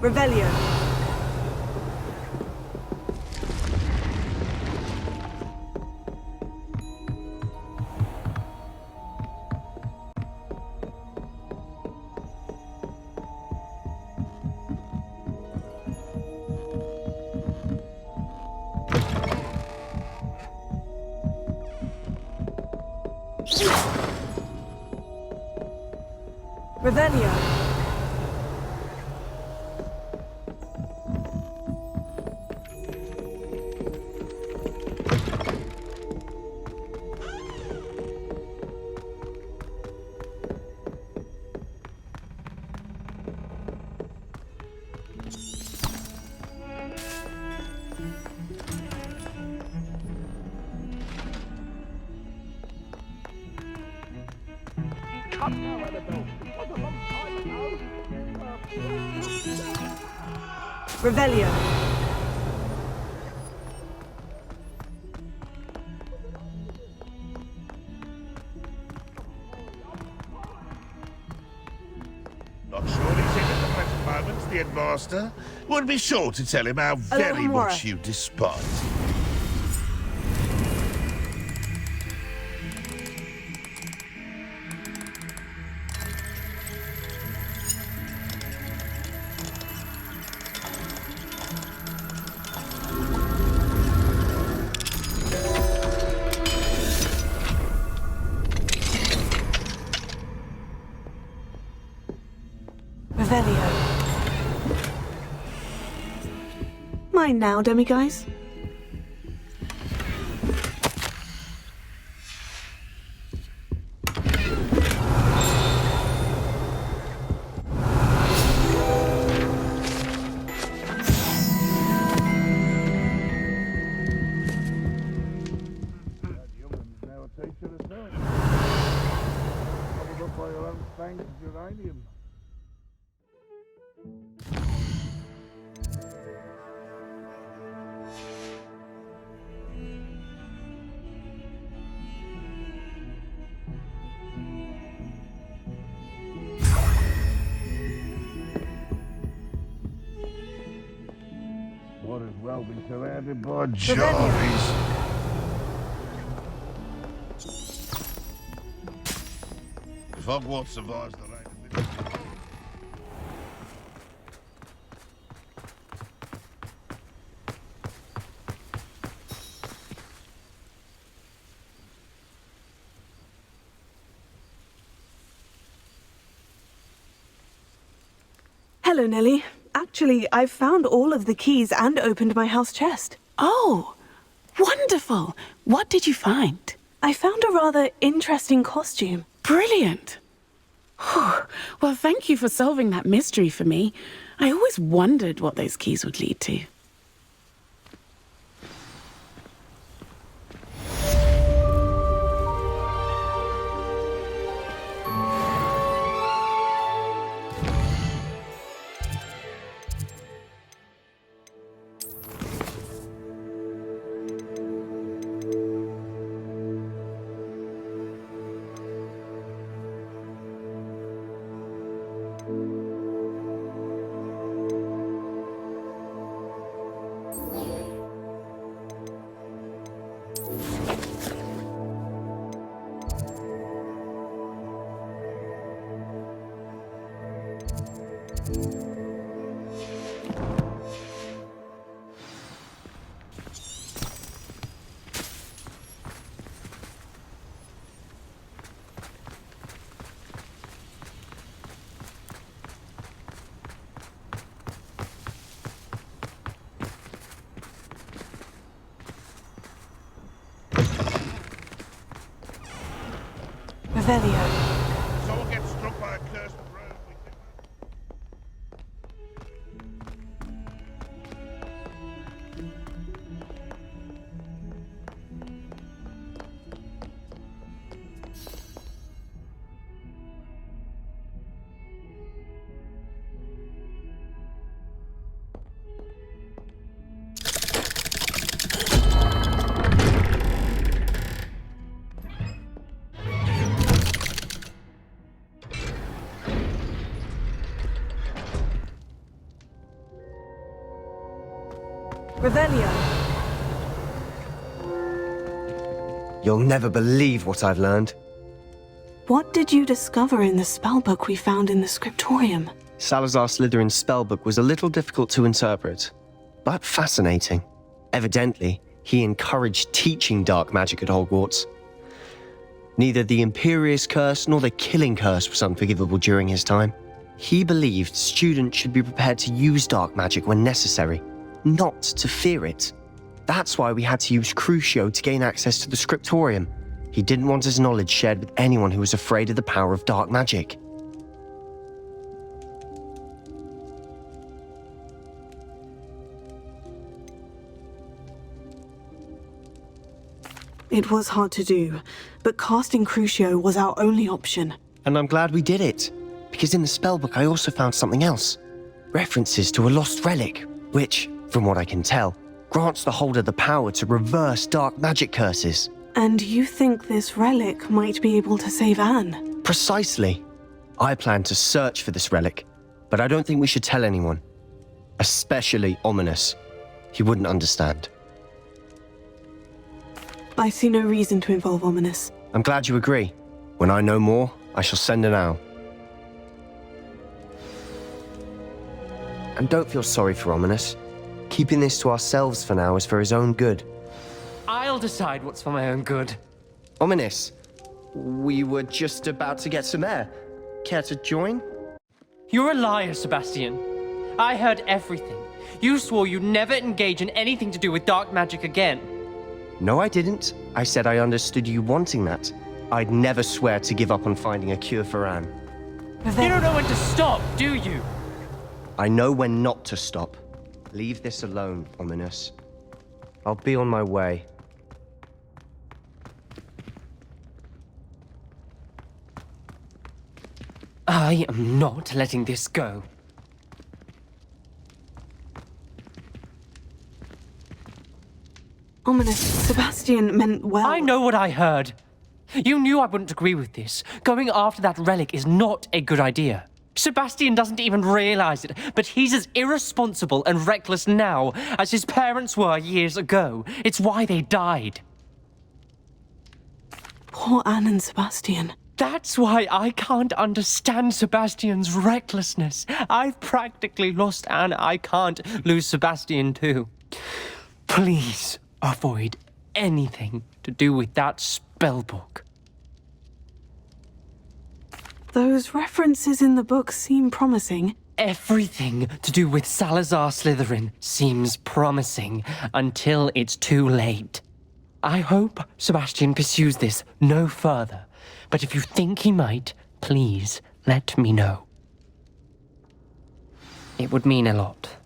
Revelio. Revelio. Revelio. Not sure he's in at the present moment, the headmaster. Would be sure to tell him how very much you despise him. Mine now, demiguise. What is well be surrounded by jollies. If Hogwarts survives the reign of this... Hello, Nellie. Actually, I've found all of the keys and opened my house chest. Oh, Wonderful! What did you find? I found a rather interesting costume. Brilliant! Whew. Well, thank you for solving that mystery for me. I always wondered what those keys would lead to. If someone gets struck by a cursed road, we can... Revelio. You'll never believe what I've learned. What did you discover in the spellbook we found in the scriptorium? Salazar Slytherin's spellbook was a little difficult to interpret, but fascinating. Evidently, he encouraged teaching dark magic at Hogwarts. Neither the Imperious Curse nor the Killing Curse was unforgivable during his time. He believed students should be prepared to use dark magic when necessary, not to fear it. That's why we had to use Crucio to gain access to the scriptorium. He didn't want his knowledge shared with anyone who was afraid of the power of dark magic. It was hard to do, but casting Crucio was our only option. And I'm glad we did it, because in the spellbook I also found something else. References to a lost relic, which, from what I can tell, grants the holder the power to reverse dark magic curses. And you think this relic might be able to save Anne? Precisely. I plan to search for this relic, but I don't think we should tell anyone. Especially Ominous. He wouldn't understand. I see no reason to involve Ominous. I'm glad you agree. When I know more, I shall send an owl. And don't feel sorry for Ominous. Keeping this to ourselves for now is for his own good. I'll decide what's for my own good. Ominous, we were just about to get some air. Care to join? You're a liar, Sebastian. I heard everything. You swore you'd never engage in anything to do with dark magic again. No, I didn't. I said I understood you wanting that. I'd never swear to give up on finding a cure for Anne. You don't know when to stop, do you? I know when not to stop. Leave this alone, Ominous. I'll be on my way. I am not letting this go. Ominous, Sebastian meant well. I know what I heard. You knew I wouldn't agree with this. Going after that relic is not a good idea. Sebastian doesn't even realize it, but he's as irresponsible and reckless now as his parents were years ago. It's why they died. Poor Anne and Sebastian. That's why I can't understand Sebastian's recklessness. I've practically lost Anne. I can't lose Sebastian too. Please avoid anything to do with that spellbook. Those references in the book seem promising. Everything to do with Salazar Slytherin seems promising until it's too late. I hope Sebastian pursues this no further, but if you think he might, please let me know. It would mean a lot.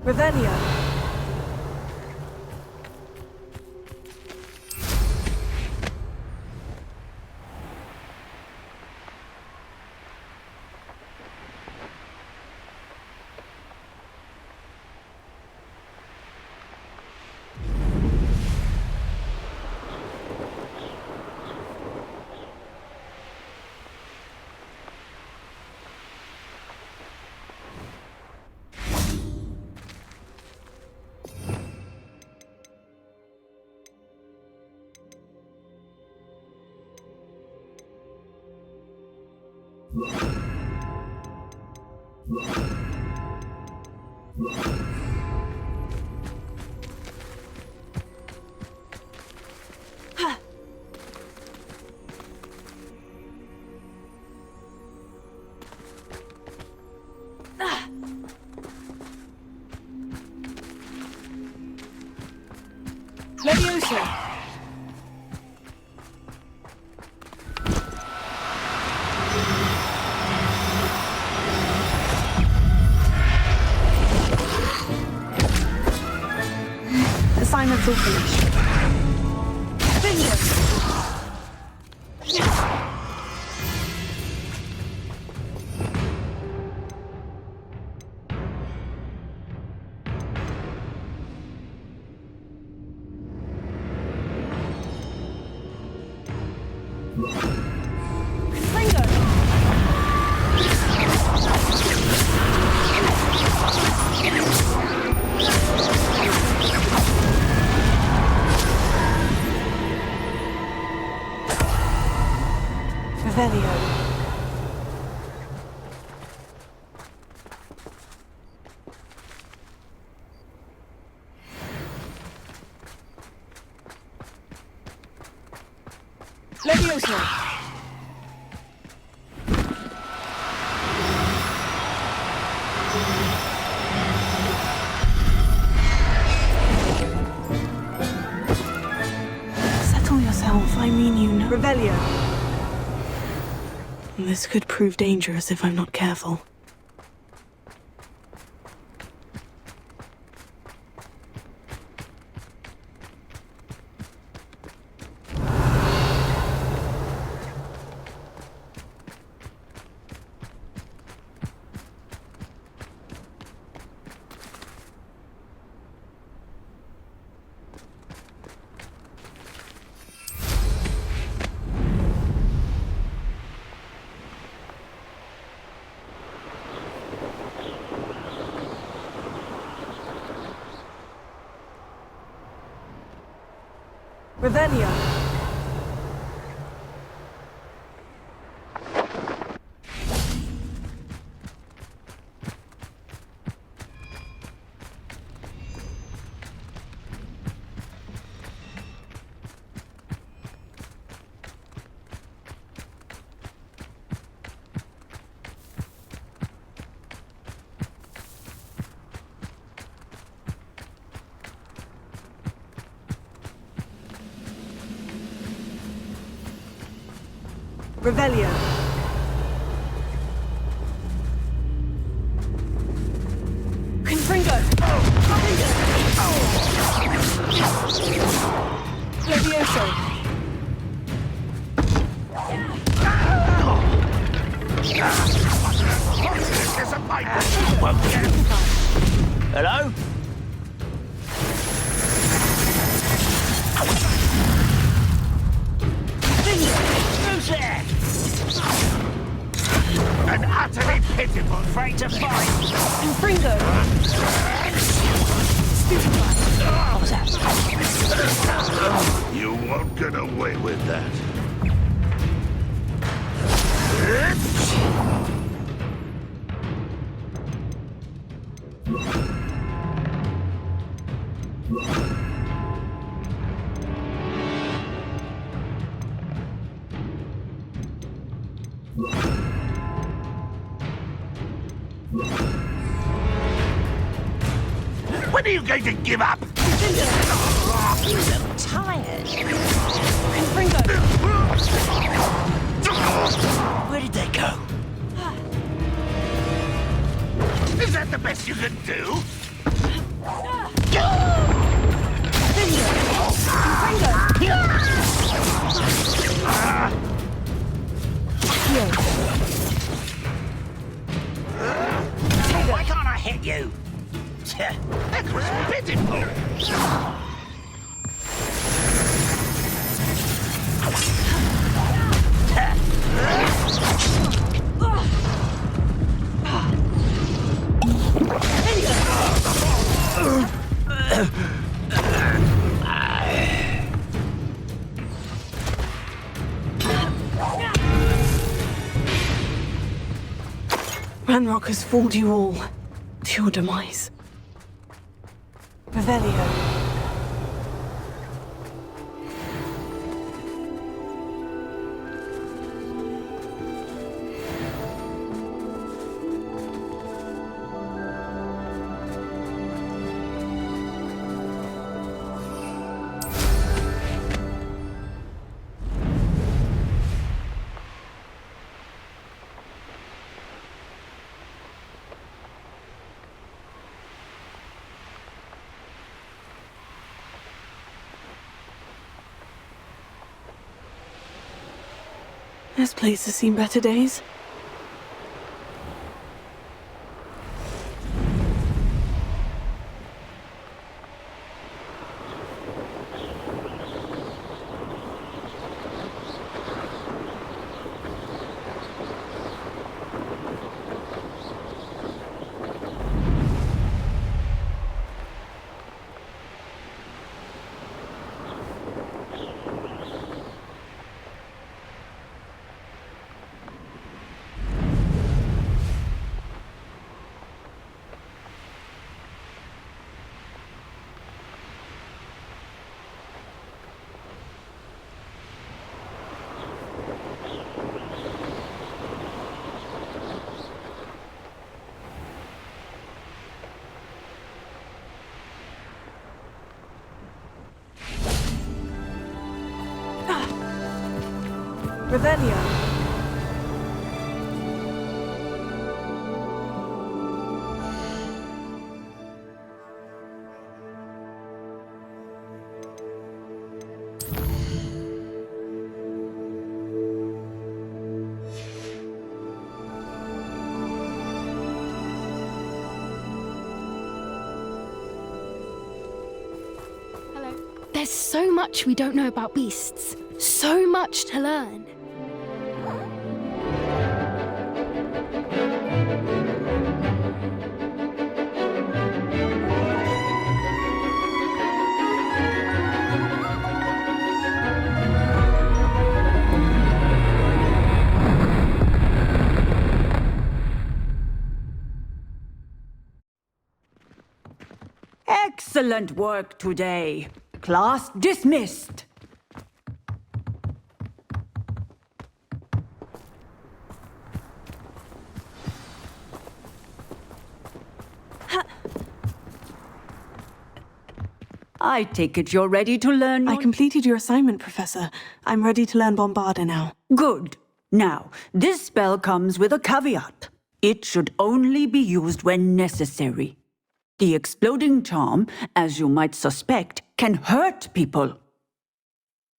Revelio. Leviosa. Assignment's all finished. Bingo. Revelio. Leviosa. Settle yourself, I mean you know. Revelio. This could prove dangerous if I'm not careful. Revelio. Revelio. Confringo. Levioso. There's a pipe that you won't get. Hello? Who's there? An utterly pitiful Afraid to fight? Confringo. What was that? You won't get away with that. When are you going to give up? I'm tired. Confringo. Where did they go? Is that the best you can do? Why can't I hit you? That was pitiful. Ranrock has fooled you all to your demise. Revelio. This place has seen better days. Revelio. There's so much we don't know about beasts. So much to learn. Excellent work today. Class dismissed. I take it you're ready to learn I your... completed your assignment, Professor. I'm ready to learn Bombarda now. Good. Now, this spell comes with a caveat. It should only be used when necessary. The exploding charm, as you might suspect, can hurt people.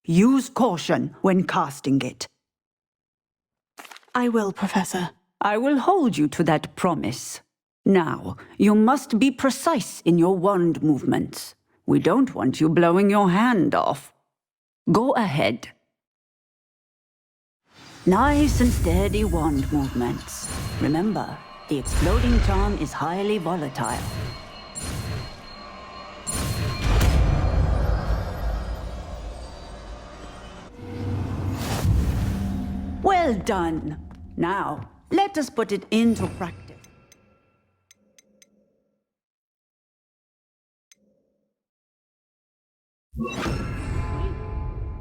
Use caution when casting it. I will, Professor. I will hold you to that promise. Now, you must be precise in your wand movements. We don't want you blowing your hand off. Go ahead. Nice and steady wand movements. Remember, the exploding charm is highly volatile. Well done. Now, let us put it into practice.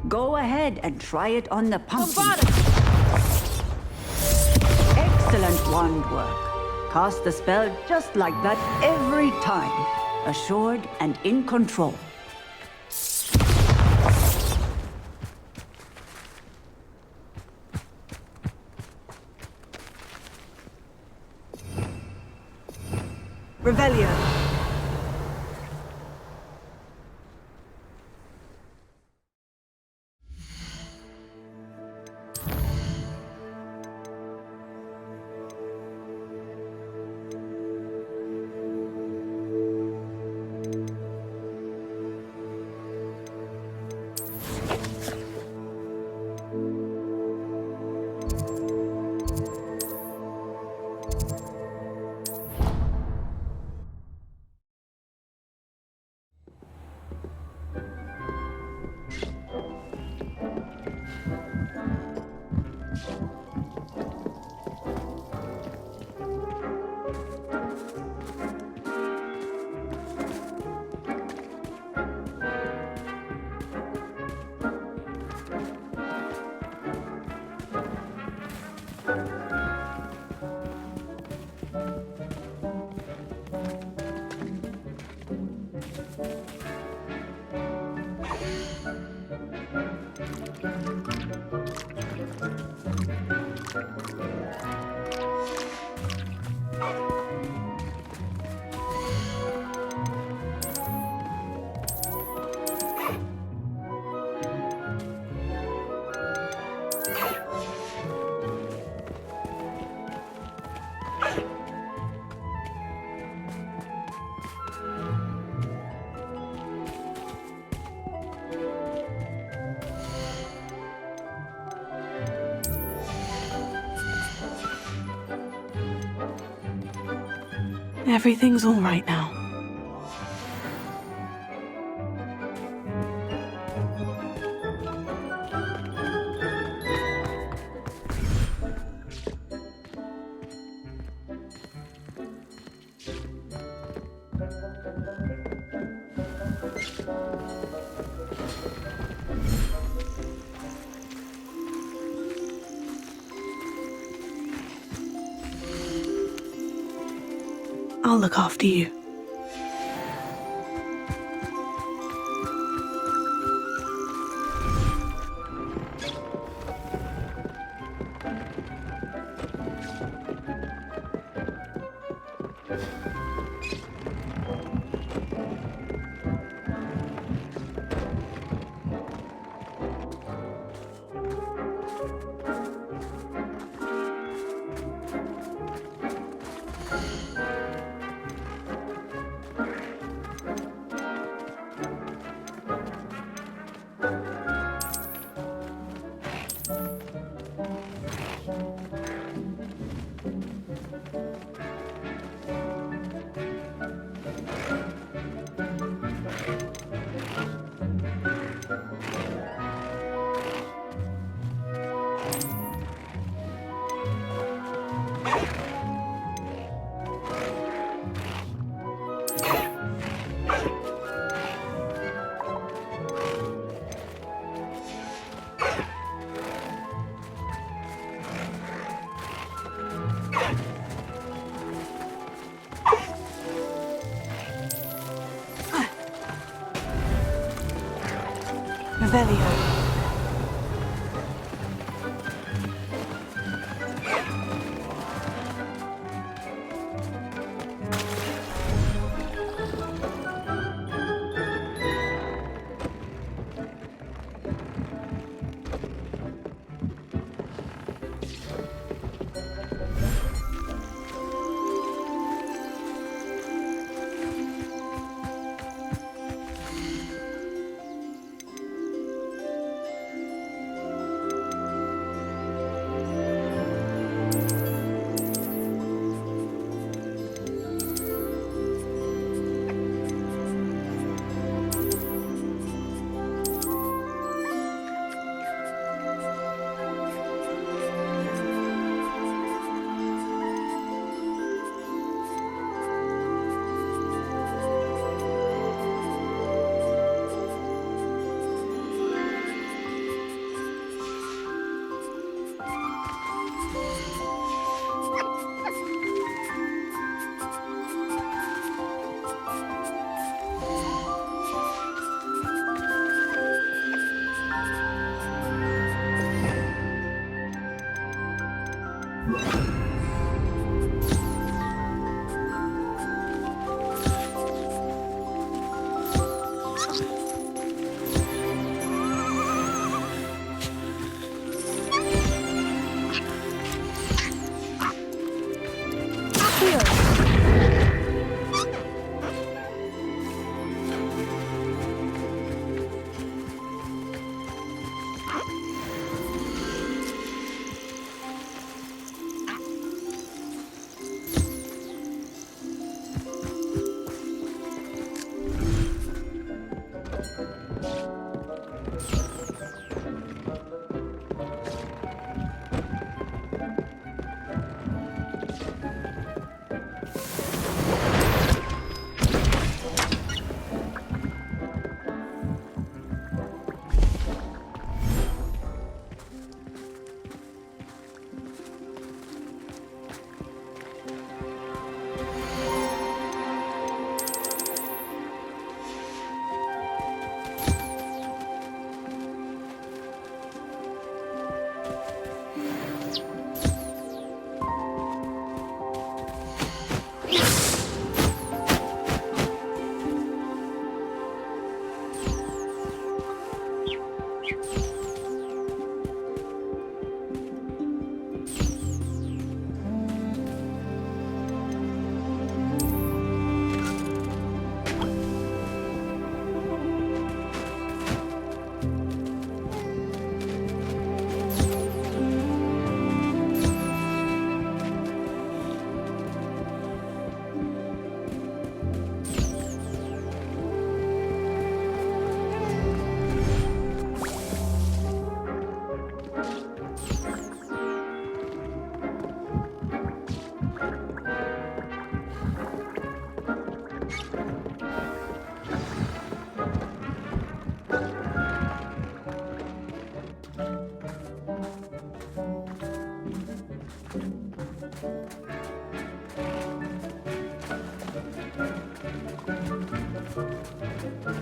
Go ahead and try it on the pumpkin. Excellent wand work. Cast the spell just like that every time. Assured and in control. Revelio. Everything's all right now. I'll look after you. Revelio. Revelio.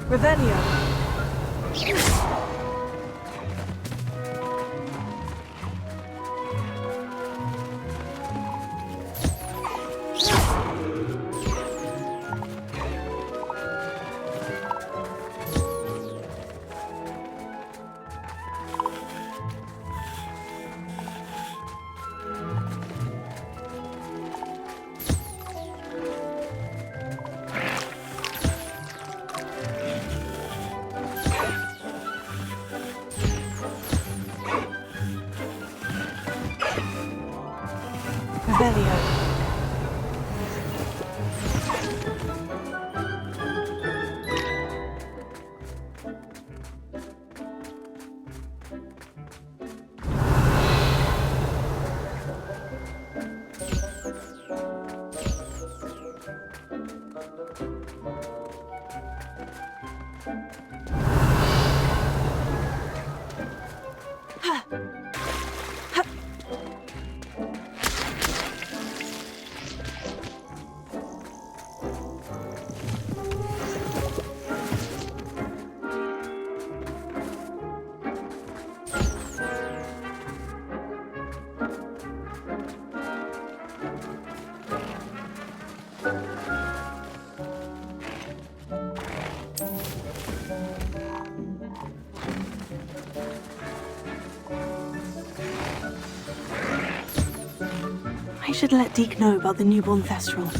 Revelio. Revelio. I should let Deke know about the newborn Thestral.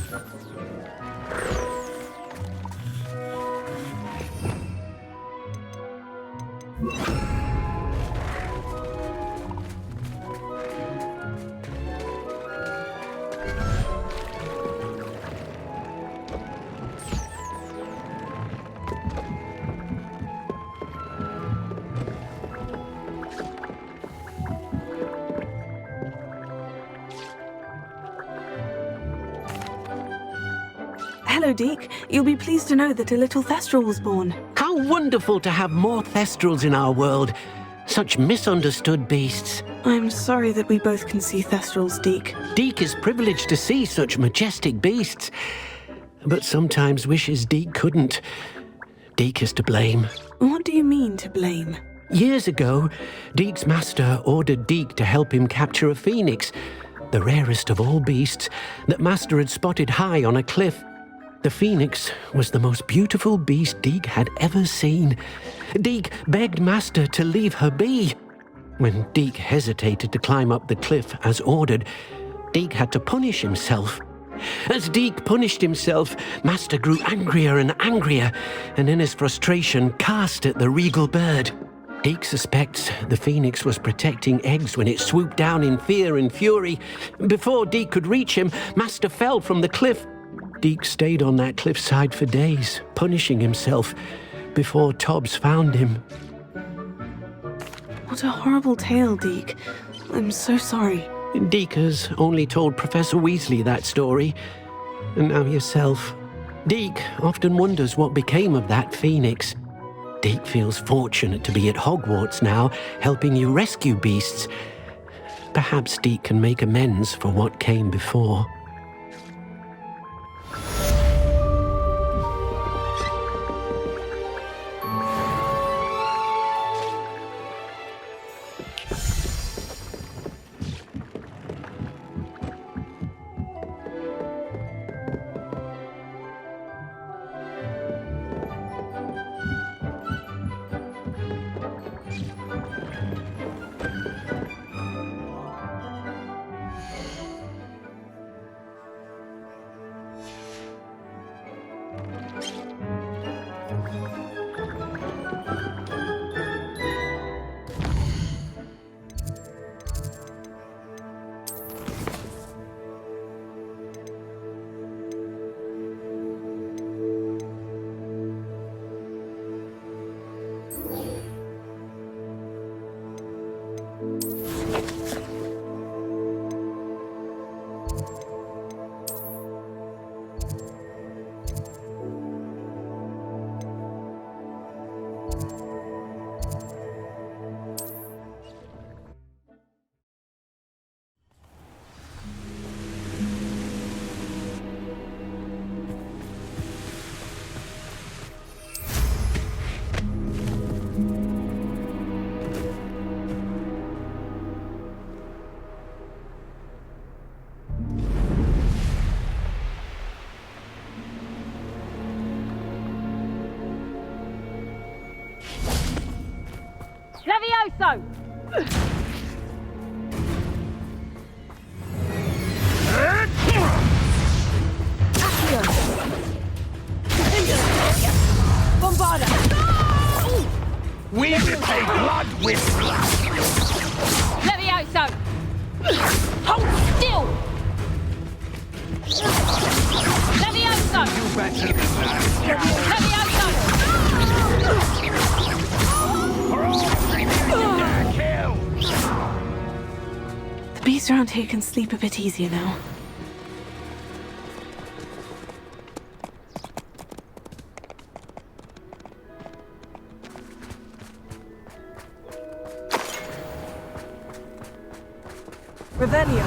Hello, Deke. You'll be pleased to know that a little Thestral was born. How wonderful to have more Thestrals in our world. Such misunderstood beasts. I'm sorry that we both can see Thestrals, Deke. Deke is privileged to see such majestic beasts, but sometimes wishes Deke couldn't. Deke is to blame. What do you mean, to blame? Years ago, Deke's master ordered Deke to help him capture a phoenix, the rarest of all beasts, that master had spotted high on a cliff. The phoenix was the most beautiful beast Deke had ever seen. Deke begged master to leave her be. When Deke hesitated to climb up the cliff as ordered, Deke had to punish himself. As Deke punished himself, Master grew angrier and angrier, and in his frustration cast at the regal bird. Deke suspects the phoenix was protecting eggs when it swooped down in fear and fury. Before Deke could reach him, Master fell from the cliff. Deke stayed on that cliffside for days, punishing himself, before Tobbs found him. What a horrible tale, Deke. I'm so sorry. Deke has only told Professor Weasley that story, and now yourself. Deke often wonders what became of that phoenix. Deke feels fortunate to be at Hogwarts now, helping you rescue beasts. Perhaps Deke can make amends for what came before. Levioso! Bombarda! We repay blood with blood! Levioso! Hold still! Levioso! You better than that! Levioso! The beasts around here can sleep a bit easier now. Revelio.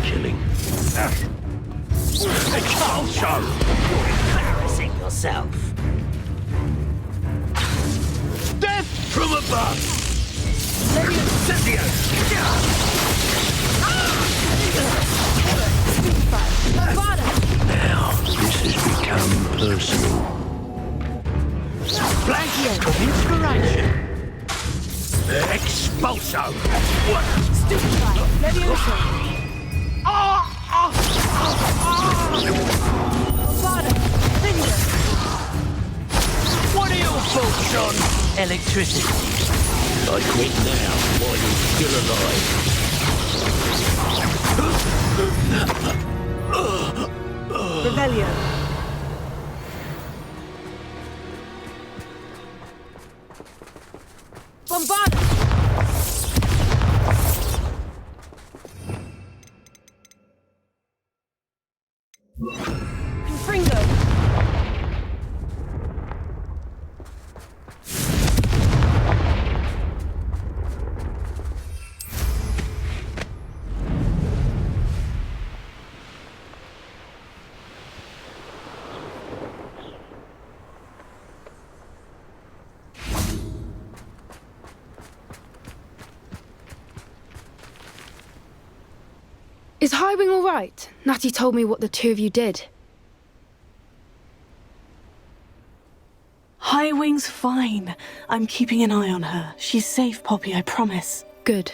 Killing. A child show! You're embarrassing yourself. Death from above! Cynthia! Now, this has become personal. Blank of inspiration. Expulso! What? What are your thoughts on electricity? I quit now while you're still alive. Revelio. Bombarda! Confringo! Is Howin all right? Natty told me what the two of you did. Highwing's fine. I'm keeping an eye on her. She's safe, Poppy, I promise. Good.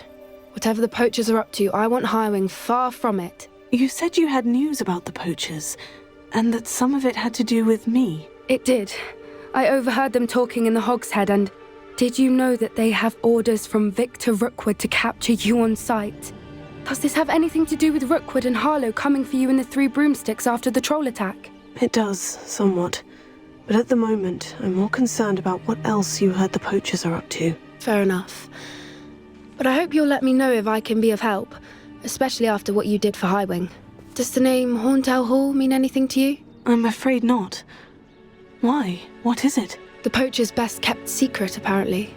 Whatever the poachers are up to, I want Howin far from it. You said you had news about the poachers, and that some of it had to do with me. It did. I overheard them talking in the Hogshead, and did you know that they have orders from Victor Rookwood to capture you on sight? Does this have anything to do with Rookwood and Harlow coming for you in the Three Broomsticks after the troll attack? It does, somewhat. But at the moment, I'm more concerned about what else you heard the poachers are up to. Fair enough. But I hope you'll let me know if I can be of help, especially after what you did for Highwing. Does the name Horntail Hall mean anything to you? I'm afraid not. Why? What is it? The poachers' best kept secret, apparently.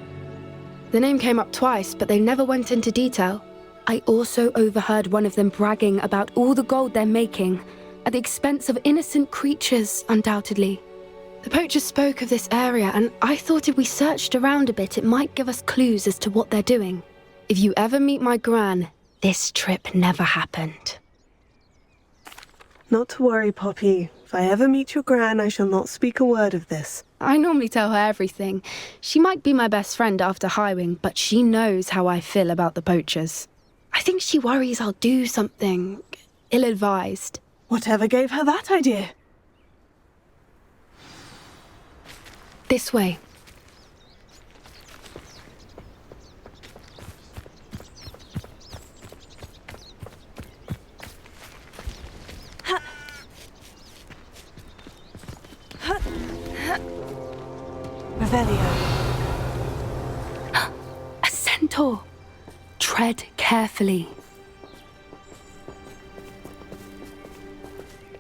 The name came up twice, but they never went into detail. I also overheard one of them bragging about all the gold they're making, at the expense of innocent creatures, undoubtedly. The poachers spoke of this area, and I thought if we searched around a bit, it might give us clues as to what they're doing. If you ever meet my gran, this trip never happened. Not to worry, Poppy. If I ever meet your gran, I shall not speak a word of this. I normally tell her everything. She might be my best friend after Highwing, but she knows how I feel about the poachers. I think she worries I'll do something ill-advised. Whatever gave her that idea? This way. Revelio. A centaur. Tread carefully.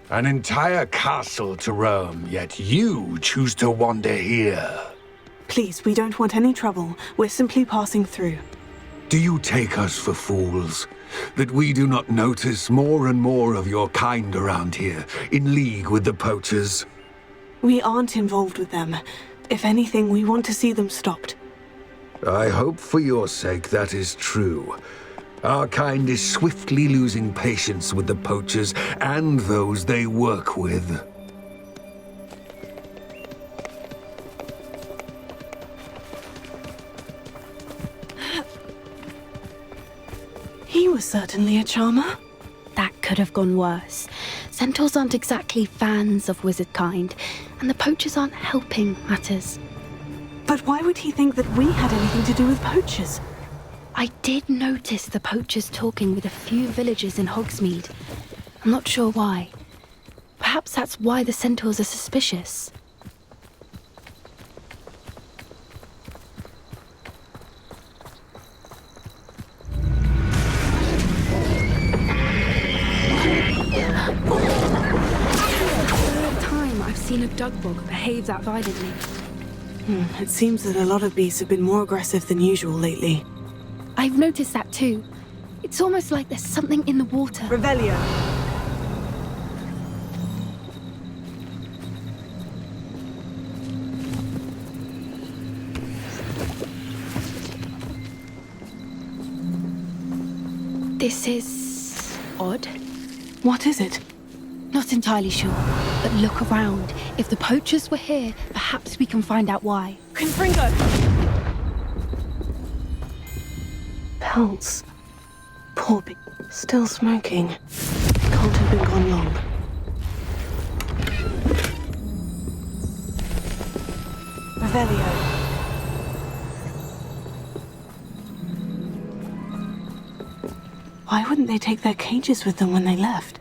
An entire castle to roam, yet you choose to wander here. Please, we don't want any trouble. We're simply passing through. Do you take us for fools? That we do not notice more and more of your kind around here, in league with the poachers? We aren't involved with them. If anything, we want to see them stopped. I hope for your sake that is true. Our kind is swiftly losing patience with the poachers and those they work with. He was certainly a charmer. That could have gone worse. Centaurs aren't exactly fans of wizard kind, and the poachers aren't helping matters. But why would he think that we had anything to do with poachers? I did notice the poachers talking with a few villagers in Hogsmeade. I'm not sure why. Perhaps that's why the centaurs are suspicious. I've seen a dugbog behave that violently. It seems that a lot of beasts have been more aggressive than usual lately. I've noticed that too. It's almost like there's something in the water. Revelio. This is odd. What is it? Not entirely sure, but look around. If the poachers were here, perhaps we can find out why. Confringo! Pelts. Poor still smoking. Can't have been gone long. Revelio. Why wouldn't they take their cages with them when they left?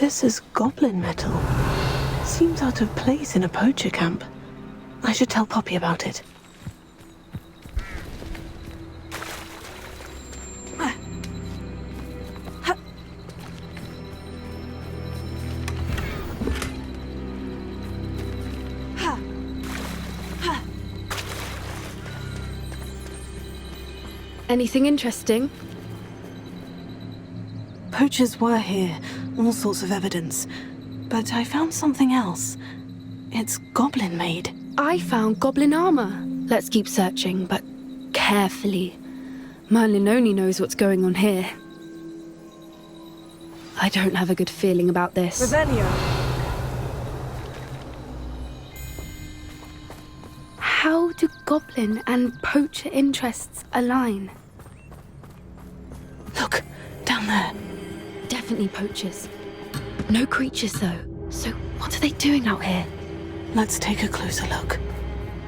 This is goblin metal. Seems out of place in a poacher camp. I should tell Poppy about it. Anything interesting? Poachers were here, all sorts of evidence. But I found something else. It's goblin-made. I found goblin armor. Let's keep searching, but carefully. Merlin only knows what's going on here. I don't have a good feeling about this. Revelio. How do goblin and poacher interests align? Look, down there. Definitely poachers. No creatures, though. So what are they doing out here? Let's take a closer look.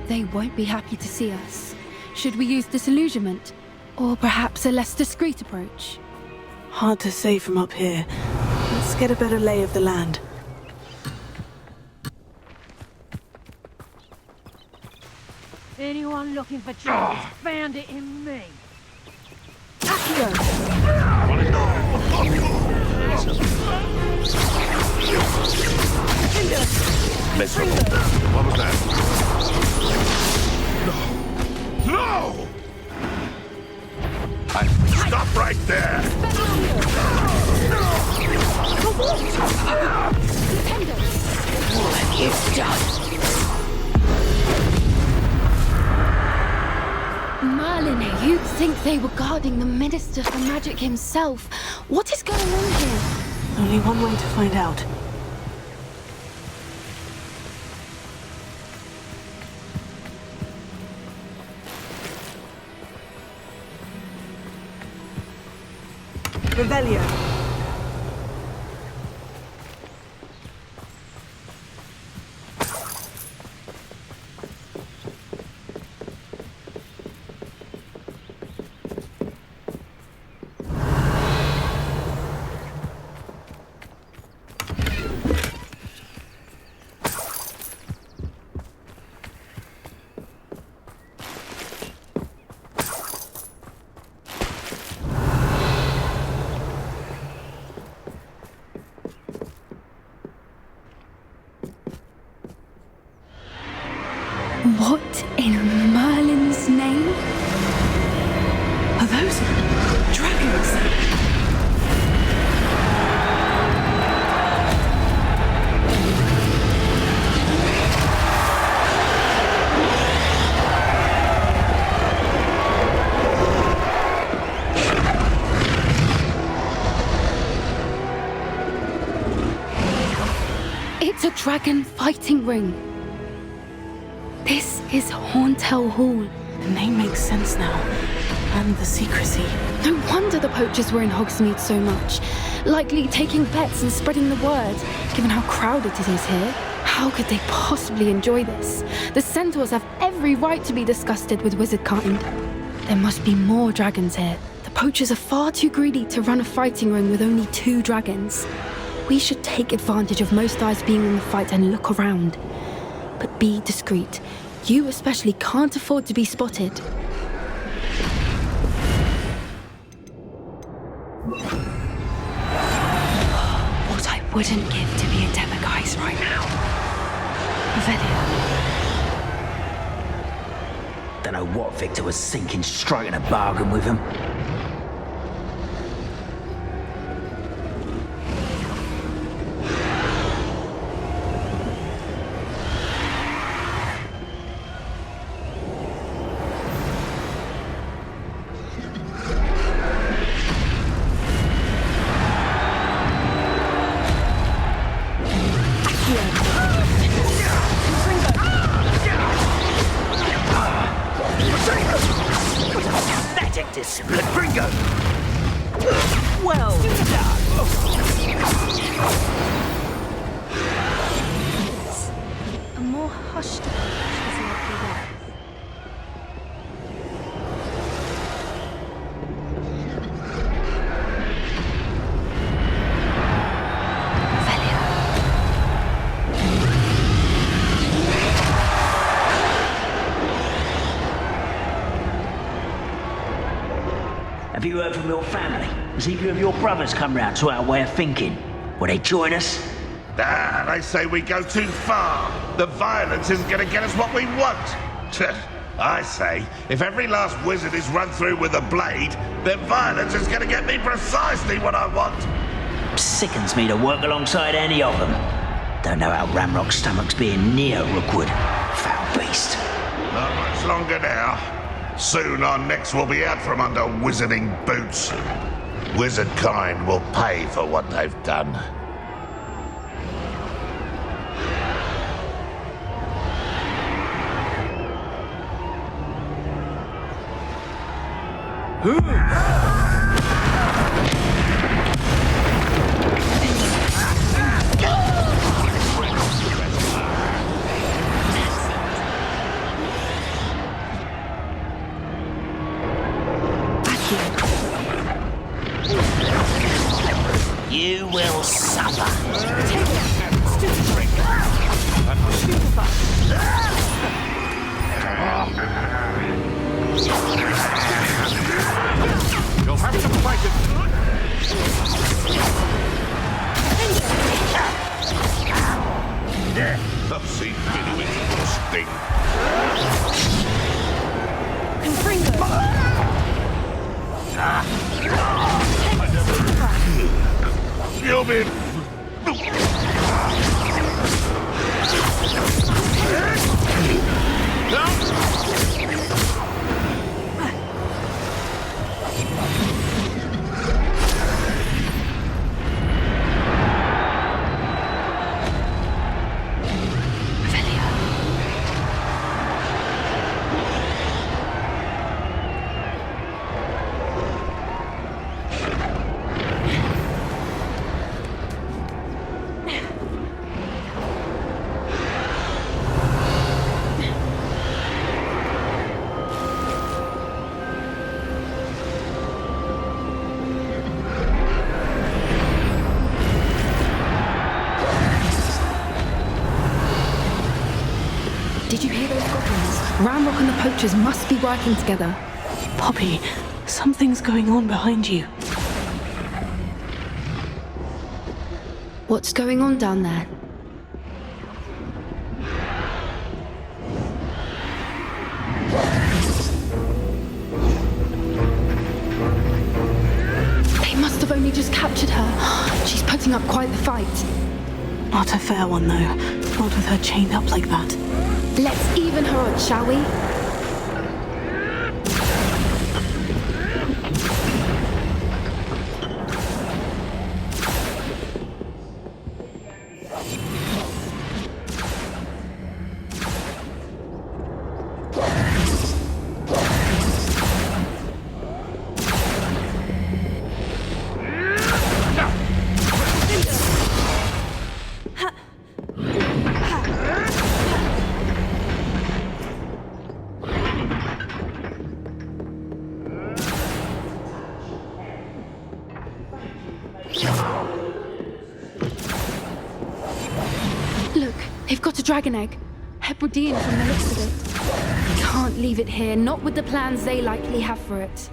They won't be happy to see us. Should we use disillusionment? Or perhaps a less discreet approach? Hard to say from up here. Let's get a better lay of the land. Anyone looking for trouble found it in me. Miserable. What was that? No! No! Stop right there! What have you done? Merlin, you'd think they were guarding the Minister for Magic himself. What is going on here? Only one way to find out. Revelio. What in Merlin's name? Are those dragons? It's a dragon fighting ring. This is Horntail Hall. The name makes sense now. And the secrecy. No wonder the poachers were in Hogsmeade so much. Likely taking bets and spreading the word, given how crowded it is here. How could they possibly enjoy this? The centaurs have every right to be disgusted with wizard kind. There must be more dragons here. The poachers are far too greedy to run a fighting ring with only 2 dragons. We should take advantage of most eyes being in the fight and look around. But be discreet. You especially can't afford to be spotted. What I wouldn't give to be a Demiguise right now. Revelio. Don't know what Victor was thinking, striking a bargain with him. A more hushed approach is likely there. Have you heard from your family? Has either of your brothers come round to our way of thinking? Will they join us? They say we go too far. The violence isn't going to get us what we want. I say, if every last wizard is run through with a blade, then violence is going to get me precisely what I want. Sickens me to work alongside any of them. Don't know how Ramrock's stomach's being near Rookwood. Foul beast. Not much longer now. Soon our necks will be out from under wizarding boots. Wizard kind will pay for what they've done. You will suffer. You'll have to fight it. I've seen Inuit sting. You'll be... Did you hear those goblins? Ramrock and the poachers must be working together. Poppy, something's going on behind you. What's going on down there? They must have only just captured her. She's putting up quite the fight. Not a fair one, though. Not with her chained up like that. Let's even her odds, shall we? Look, they've got a dragon egg. Hebridean from the looks of it. Can't leave it here, not with the plans they likely have for it.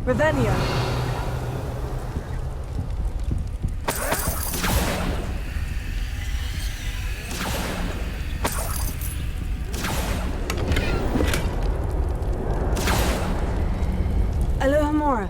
Ravenna. Alohomora.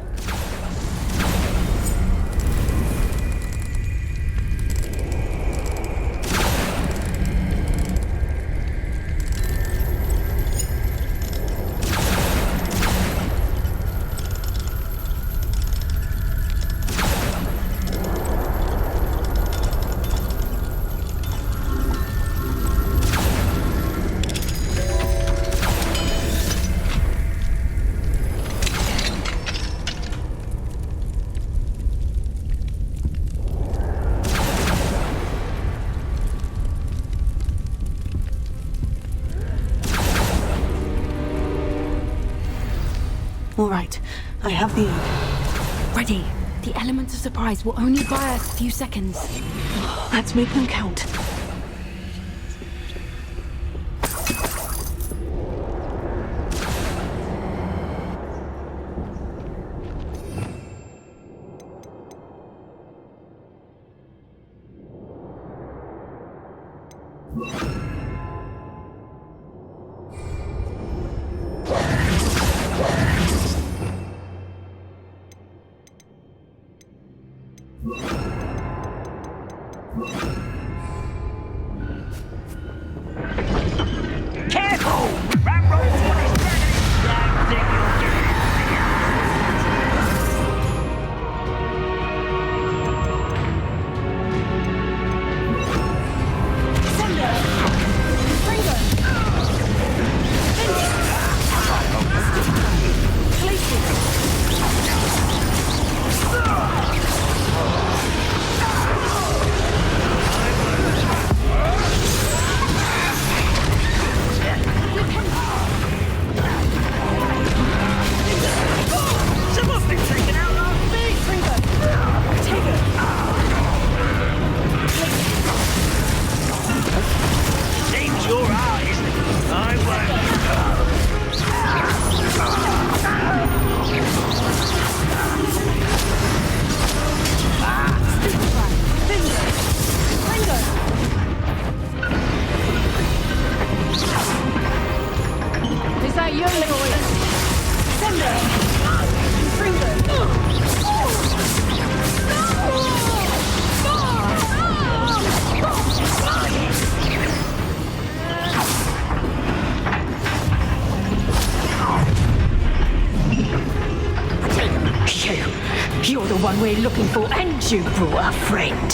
All right, I have the egg. Ready. The element of surprise will only buy us a few seconds. Let's make them count. you boys. Send it. Bring You're the one we're looking for, and you brought a friend.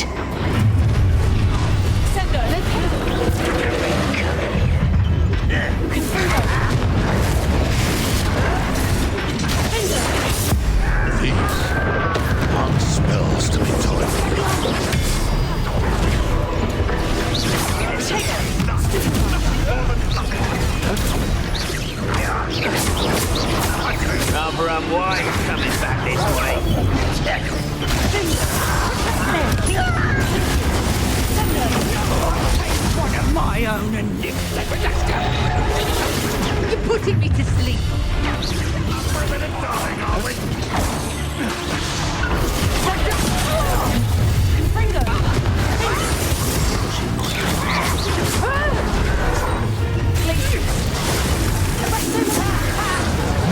Send her. These aren't spells to be tolerated. Cover up wine coming back this way. One of my own and you're putting me to sleep. For a bit of darling, are we?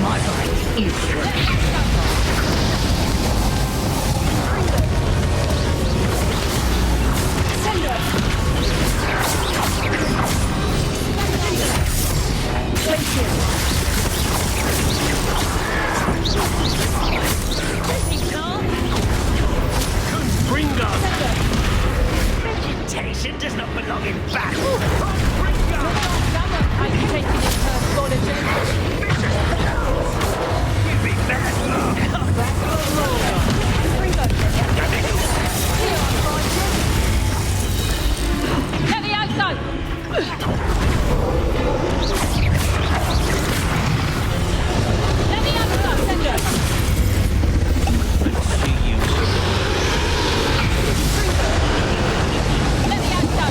My right is Vegetation does not belong in battle. You'd be Get the outside! Let the outside, send her! Let the outside!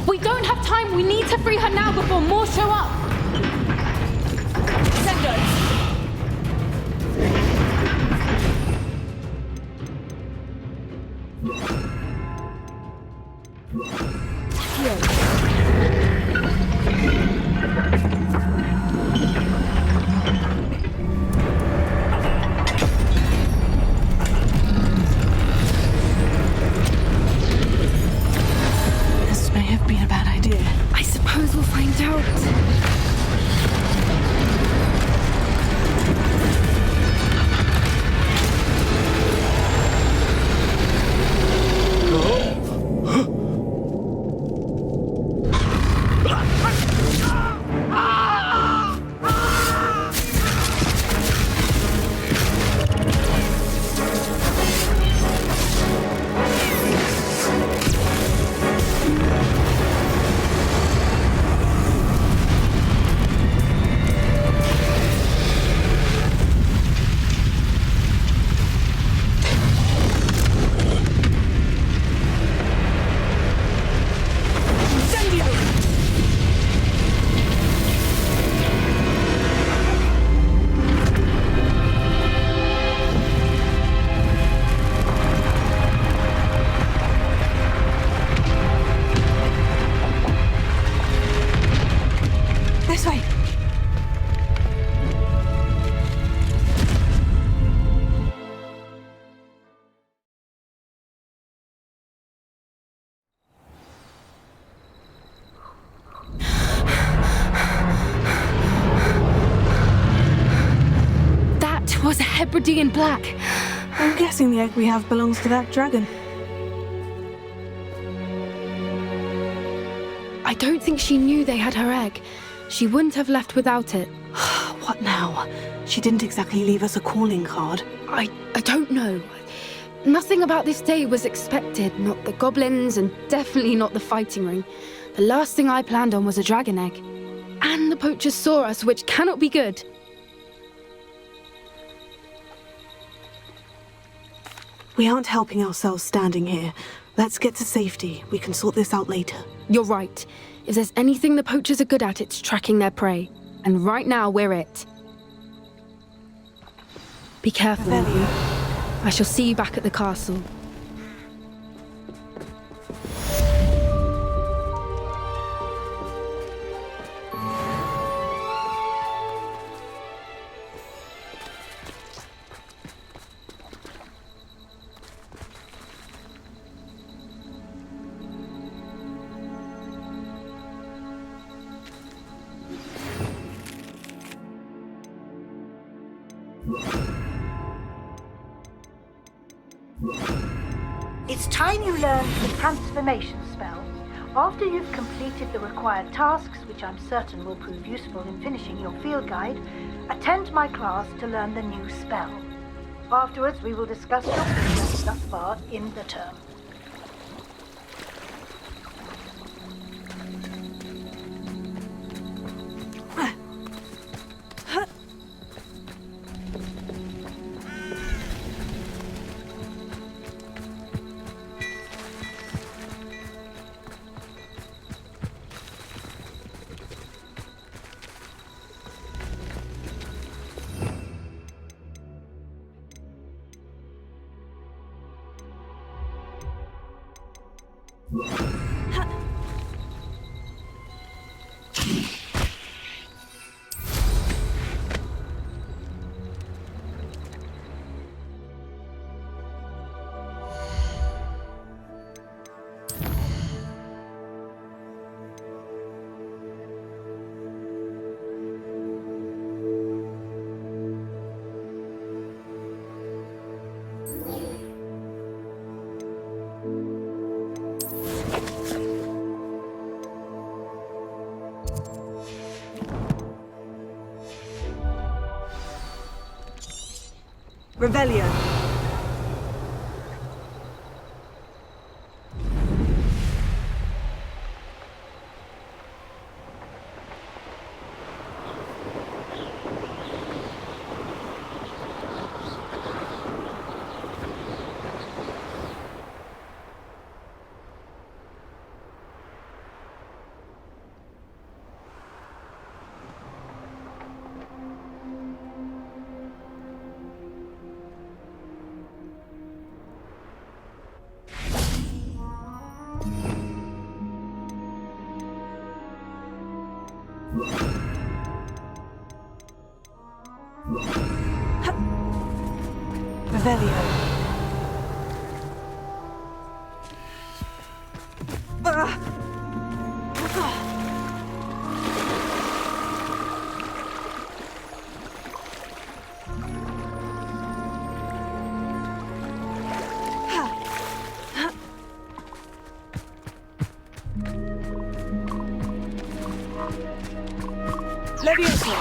We don't have time. We need to free her now before more show up. Send her. This may have been a bad idea. I suppose we'll find out. Hebridean black. I'm guessing the egg we have belongs to that dragon. I don't think she knew they had her egg. She wouldn't have left without it. What now? She didn't exactly leave us a calling card. I don't know. Nothing about this day was expected. Not the goblins, and definitely not the fighting ring. The last thing I planned on was a dragon egg. And the poachers saw us, which cannot be good. We aren't helping ourselves standing here. Let's get to safety. We can sort this out later. You're right. If there's anything the poachers are good at, it's tracking their prey. And right now, we're it. Be careful, Howin. I shall see you back at the castle. It's time you learned the transformation spell. After you've completed the required tasks, which I'm certain will prove useful in finishing your field guide, attend my class to learn the new spell. Afterwards, we will discuss your progress thus far in the term. Revelio. Revelio. Leviosa.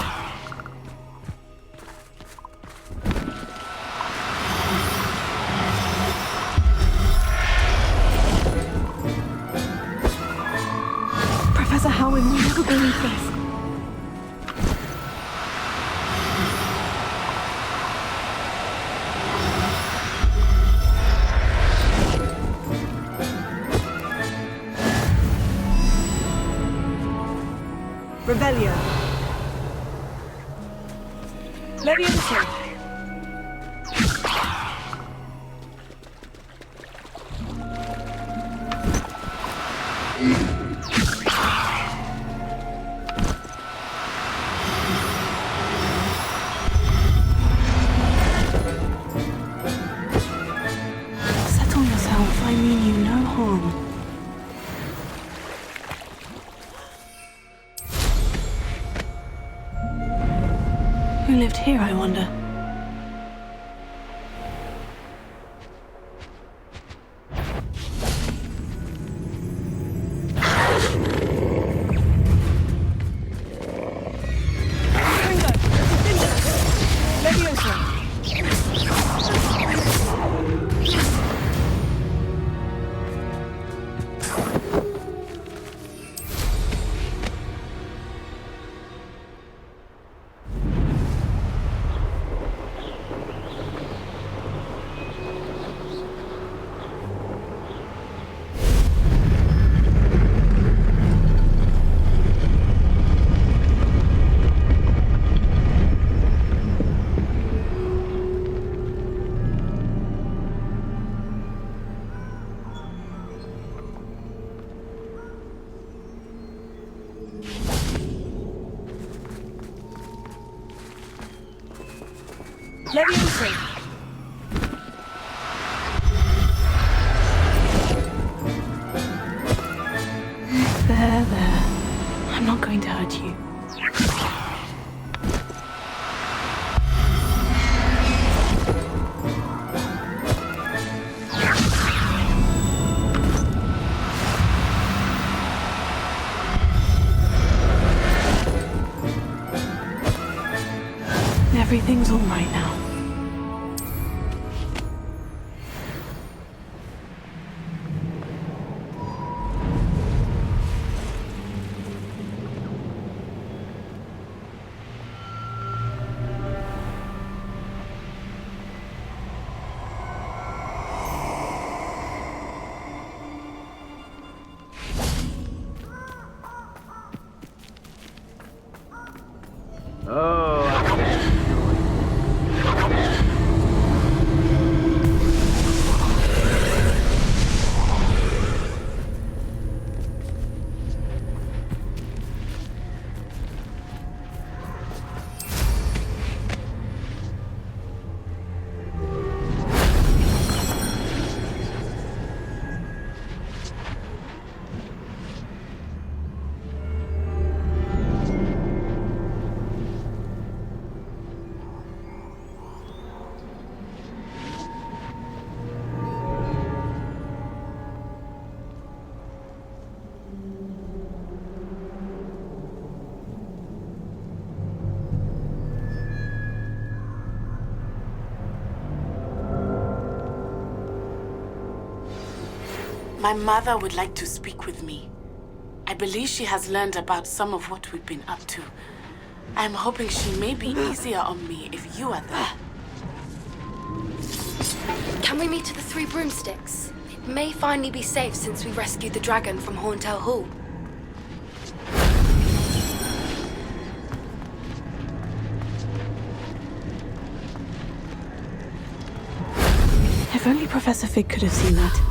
Professor Howin will never believe this. Revelio. Leviosa. Settle yourself, I mean you no harm. Who lived here, I wonder? Leviosa! There. I'm not going to hurt you. Everything's all right now. My mother would like to speak with me. I believe she has learned about some of what we've been up to. I'm hoping she may be easier on me if you are there. Can we meet at the Three Broomsticks? It may finally be safe since we rescued the dragon from Horntail Hall. If only Professor Fig could have seen that.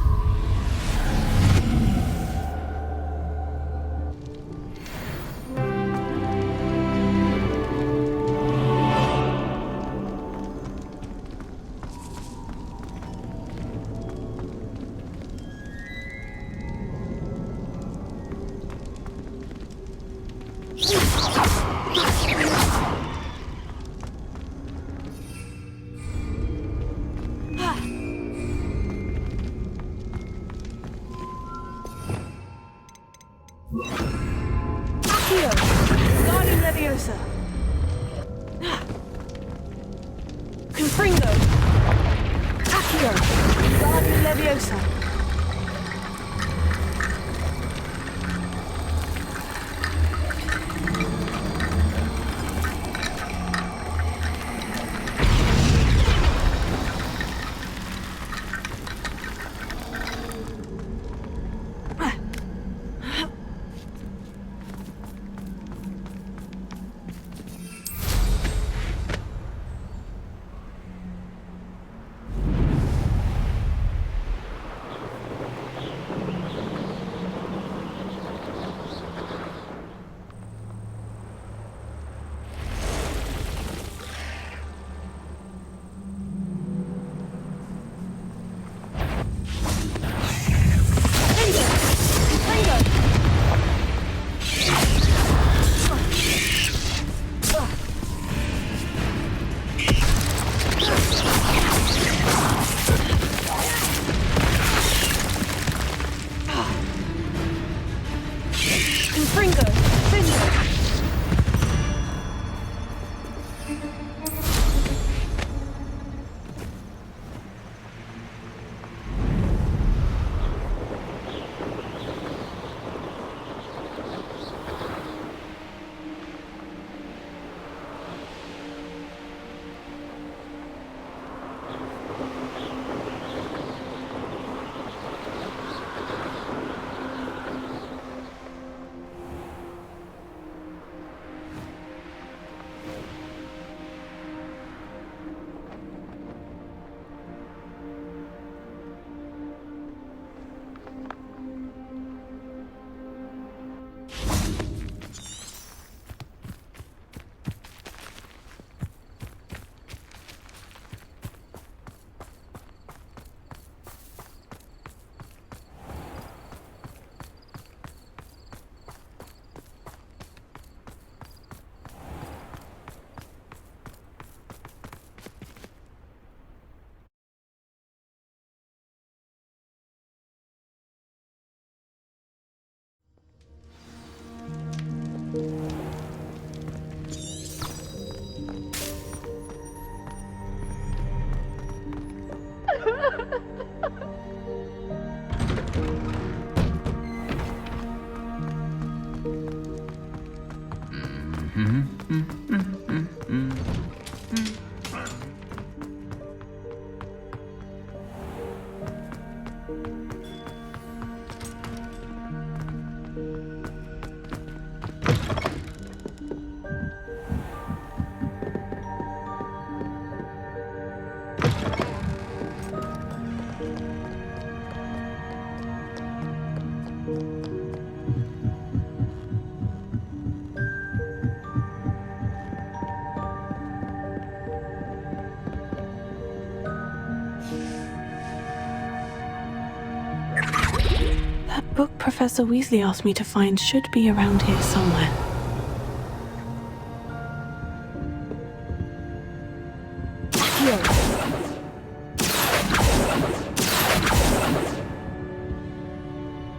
That book Professor Weasley asked me to find should be around here somewhere.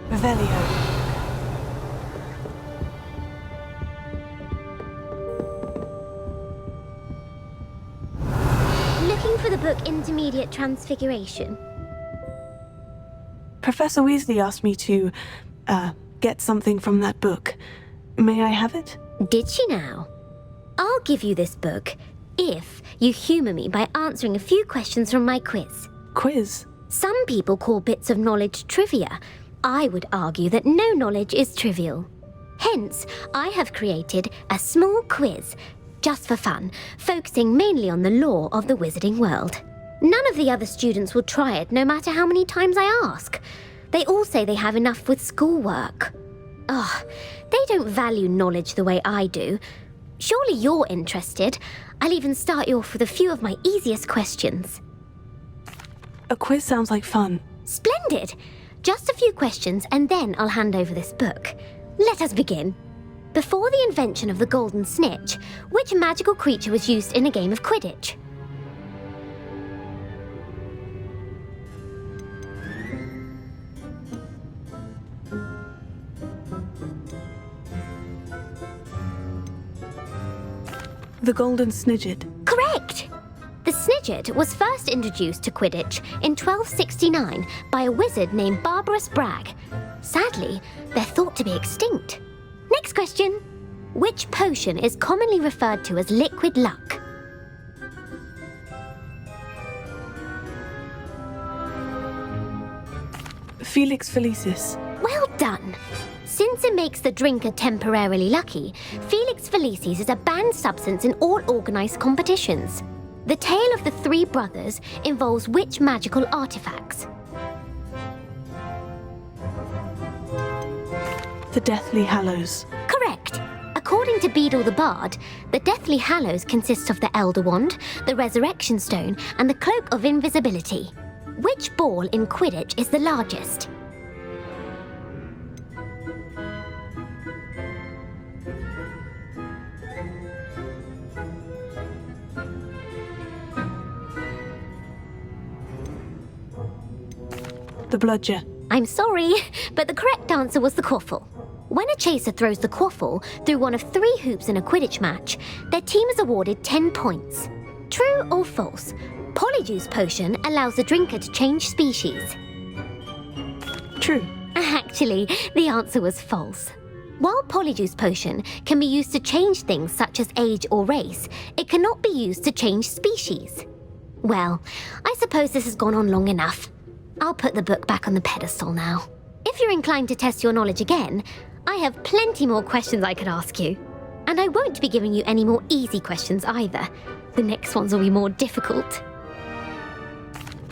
Revelio. Looking for the book Intermediate Transfiguration. Professor Weasley asked me to, get something from that book. May I have it? Did she now? I'll give you this book if you humour me by answering a few questions from my quiz. Quiz? Some people call bits of knowledge trivia. I would argue that no knowledge is trivial. Hence, I have created a small quiz, just for fun, focusing mainly on the lore of the wizarding world. None of the other students will try it, no matter how many times I ask. They all say they have enough with schoolwork. Ugh, they don't value knowledge the way I do. Surely you're interested. I'll even start you off with a few of my easiest questions. A quiz sounds like fun. Splendid! Just a few questions and then I'll hand over this book. Let us begin. Before the invention of the golden snitch, which magical creature was used in a game of Quidditch? The golden snidget. Correct! The snidget was first introduced to Quidditch in 1269 by a wizard named Barbarous Bragg. Sadly, they're thought to be extinct. Next question. Which potion is commonly referred to as liquid luck? Felix Felicis. Well done! Since it makes the drinker temporarily lucky, Felix Felicis is a banned substance in all organised competitions. The tale of the three brothers involves which magical artifacts? The Deathly Hallows. Correct! According to Beadle the Bard, the Deathly Hallows consists of the Elder Wand, the Resurrection Stone, and the Cloak of Invisibility. Which ball in Quidditch is the largest? The bludger. I'm sorry, but the correct answer was the quaffle. When a chaser throws the quaffle through one of 3 hoops in a Quidditch match, their team is awarded 10 points. True or false? Polyjuice Potion allows the drinker to change species. True. Actually, the answer was false. While Polyjuice Potion can be used to change things such as age or race, it cannot be used to change species. Well, I suppose this has gone on long enough. I'll put the book back on the pedestal now. If you're inclined to test your knowledge again, I have plenty more questions I could ask you. And I won't be giving you any more easy questions either. The next ones will be more difficult.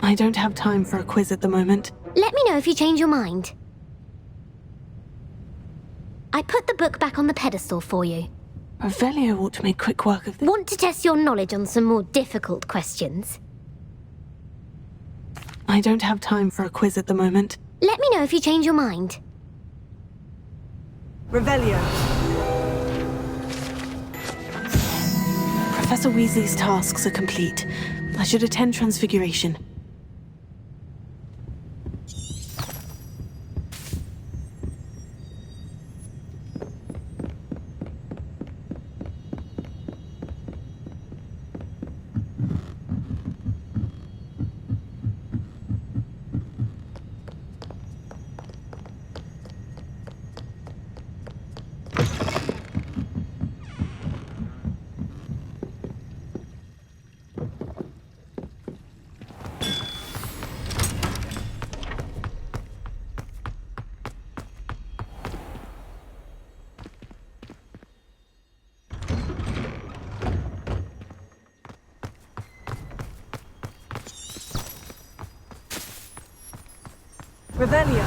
I don't have time for a quiz at the moment. Let me know if you change your mind. I put the book back on the pedestal for you. Revelio ought to make quick work of this. Want to test your knowledge on some more difficult questions? I don't have time for a quiz at the moment. Let me know if you change your mind. Revelio. Professor Weasley's tasks are complete. I should attend Transfiguration. Revelio.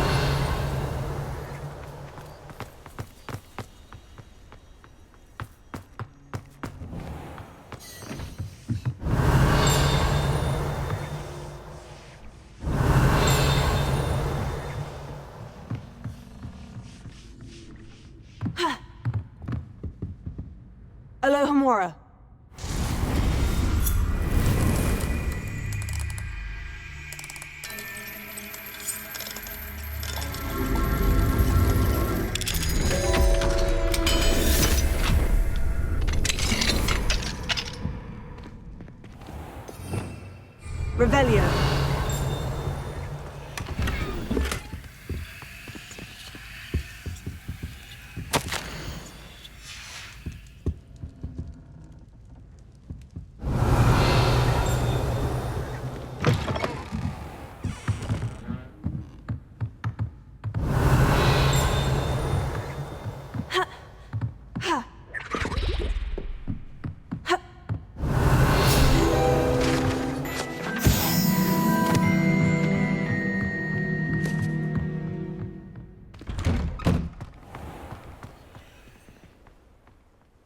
Alohomora. Revelio.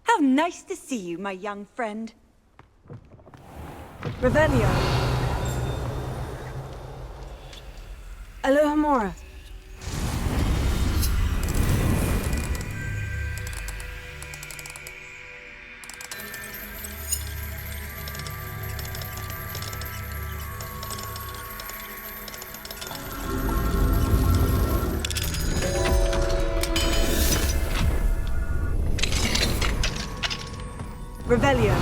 How nice to see you, my young friend. Revelio. Alohomora. Revelio.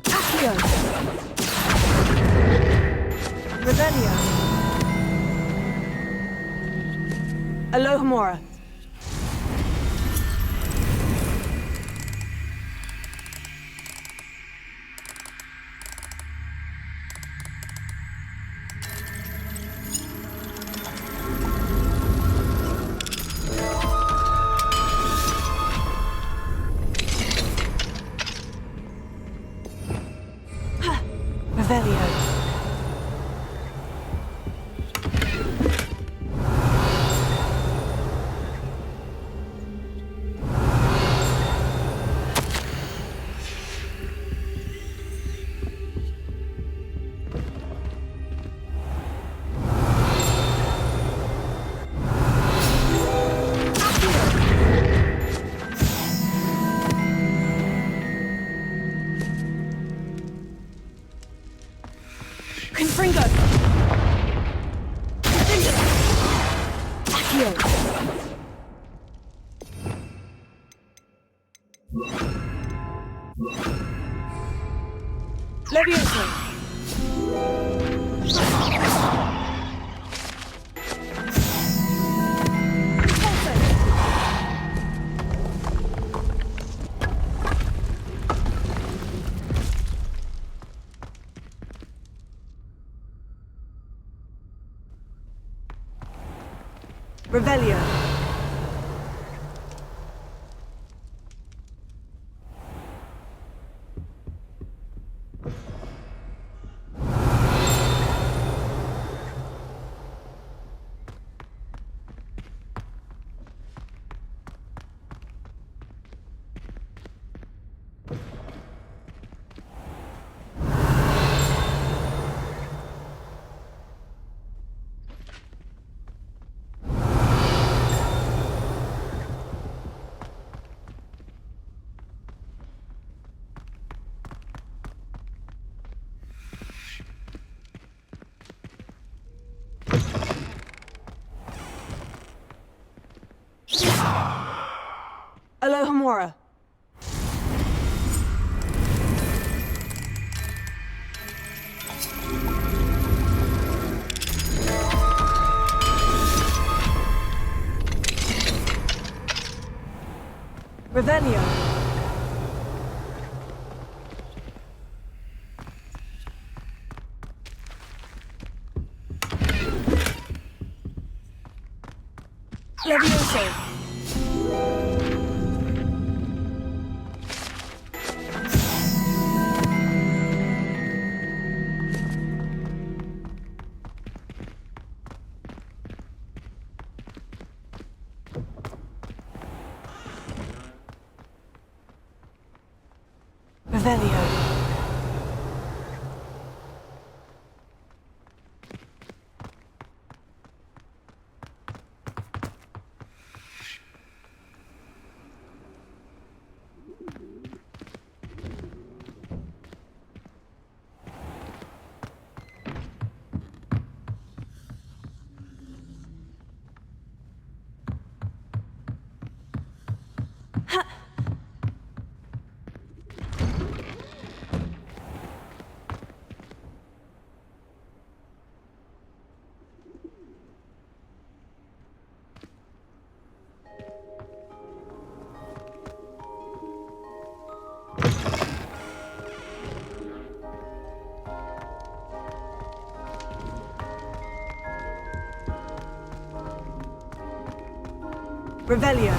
Accio. Revelio. Alohomora. Revelio. Confringo! Accio! Levioso! Revelio. Alohomora. Revelio. Levioso. Revelio. Revelio.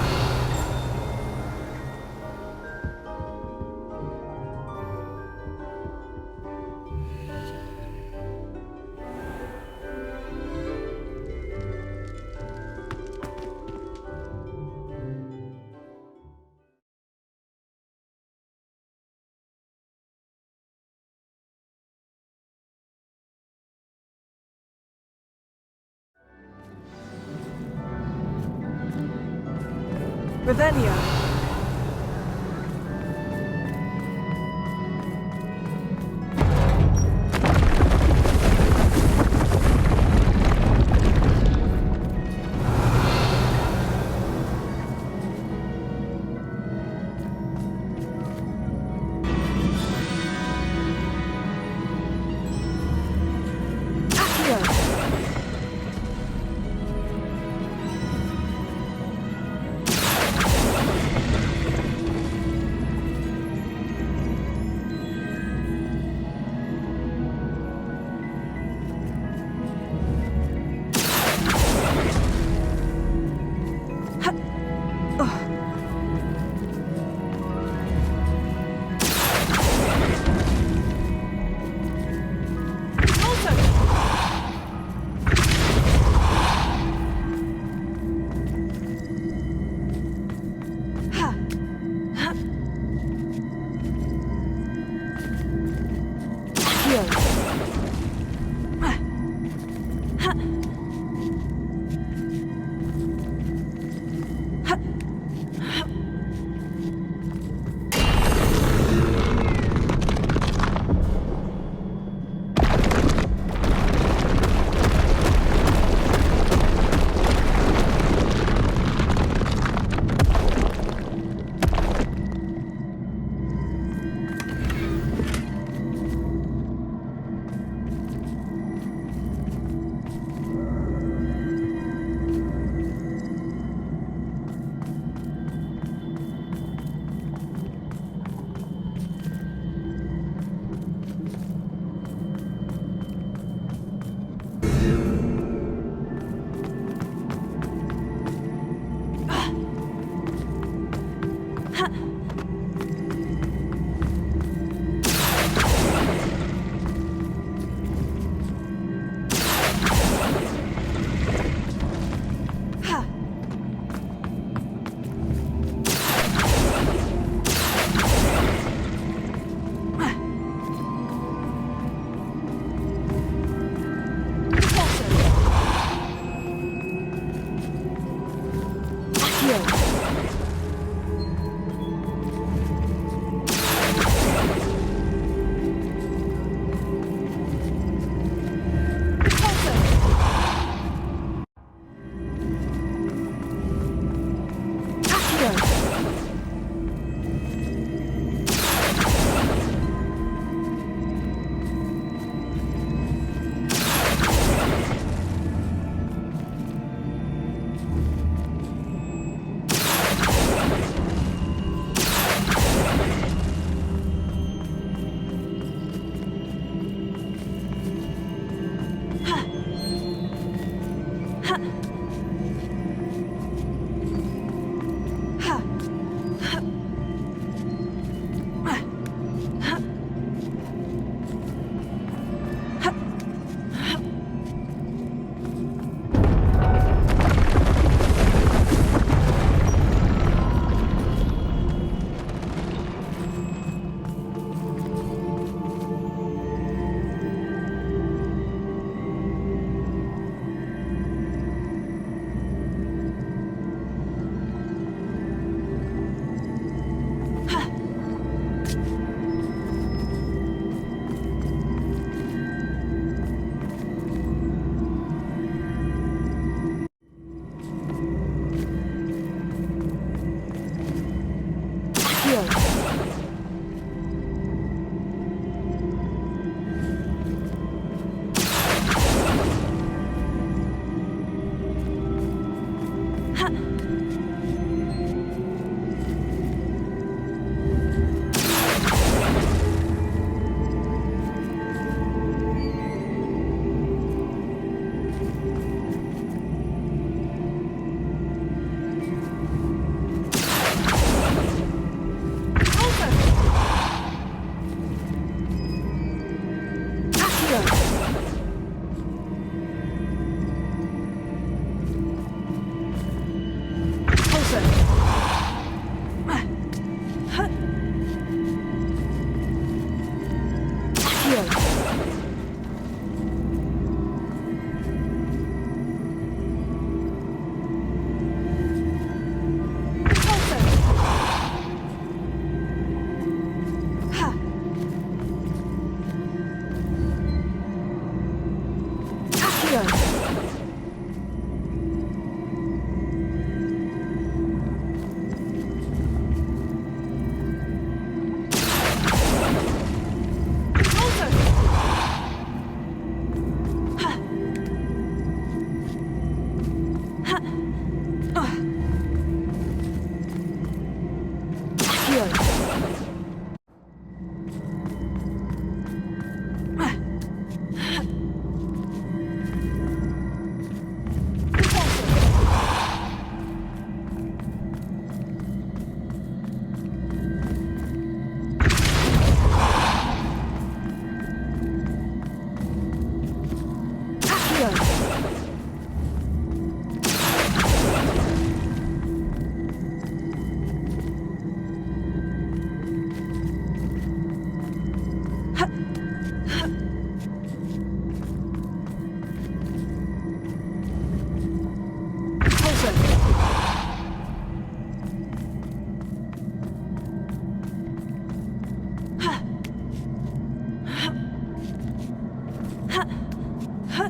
Revelio. Huh.